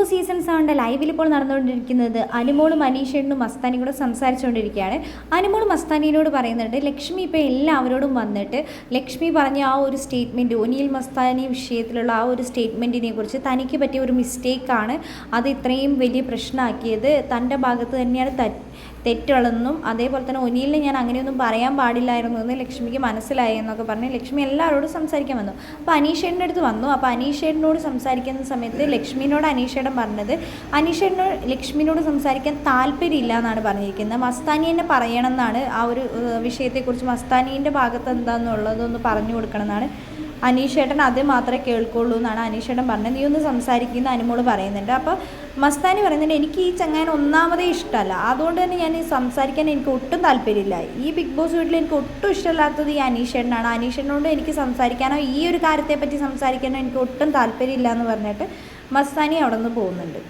Boss season 7 ലൈവിൽ ഇപ്പോൾ നടന്നുകൊണ്ടിരിക്കുന്നത് അനുമോളും അനീഷേട്ടനും മസ്താനിയും കൂടെ സംസാരിച്ചുകൊണ്ടിരിക്കുകയാണ്. അനുമോൾ മസ്താനിയോട് പറയുന്നുണ്ട്, ലക്ഷ്മി ഇപ്പോൾ എല്ലാവരോടും വന്നിട്ട് ലക്ഷ്മി പറഞ്ഞ ആ ഒരു സ്റ്റേറ്റ്മെൻറ്റ്, ഒനിയിൽ മസ്താനി വിഷയത്തിലുള്ള ആ ഒരു സ്റ്റേറ്റ്മെൻറ്റിനെ കുറിച്ച് തനിക്ക് പറ്റിയ ഒരു മിസ്റ്റേക്കാണ്, അത് ഇത്രയും വലിയ പ്രശ്നമാക്കിയത് തൻ്റെ ഭാഗത്ത് തന്നെയാണ് തെറ്റുള്ളതെന്നും അതേപോലെ തന്നെ ഒനിയിലിനെ ഞാൻ അങ്ങനെയൊന്നും പറയാൻ പാടില്ലായിരുന്നു എന്ന് ലക്ഷ്മിക്ക് മനസ്സിലായി എന്നൊക്കെ പറഞ്ഞ് ലക്ഷ്മി എല്ലാവരോടും സംസാരിക്കാൻ വന്നു. അപ്പോൾ അനീഷേട്ടൻ്റെ അടുത്ത് വന്നു. അപ്പോൾ അനീഷേട്ടനോട് സംസാരിക്കുന്ന സമയത്ത് ലക്ഷ്മിനോട് അനീഷേട്ടൻ പറഞ്ഞത് അനീഷേട്ടനോട് ലക്ഷ്മിനോട് സംസാരിക്കാൻ താല്പര്യമില്ല എന്നാണ് പറഞ്ഞിരിക്കുന്നത്. മസ്താനി തന്നെ പറയണം എന്നാണ്, ആ ഒരു വിഷയത്തെക്കുറിച്ച് മസ്താനീൻ്റെ ഭാഗത്ത് എന്താണെന്നുള്ളതൊന്ന് പറഞ്ഞു കൊടുക്കണം എന്നാണ് അനീഷേട്ടൻ, അത് മാത്രമേ കേൾക്കുള്ളൂ എന്നാണ് അനീഷേട്ടൻ പറഞ്ഞത്. നീ ഒന്ന് സംസാരിക്കുന്ന അനുമോള് പറയുന്നുണ്ട്. അപ്പോൾ മസ്താനി പറയുന്നുണ്ട്, എനിക്ക് ഈ ചങ്ങാൻ ഒന്നാമതേ ഇഷ്ടമല്ല, അതുകൊണ്ട് തന്നെ ഞാൻ സംസാരിക്കാൻ എനിക്ക് ഒട്ടും താല്പര്യമില്ല. ഈ ബിഗ് ബോസ് വീട്ടിൽ എനിക്ക് ഒട്ടും ഇഷ്ടമില്ലാത്തത് ഈ അനീഷേട്ടനാണ്. അനീഷേട്ടനോട് എനിക്ക് സംസാരിക്കാനോ ഈ ഒരു കാര്യത്തെപ്പറ്റി സംസാരിക്കാനോ എനിക്ക് ഒട്ടും താല്പര്യമില്ല എന്ന് പറഞ്ഞിട്ട് മസ്താനി അവിടെ നിന്ന് പോകുന്നുണ്ട്.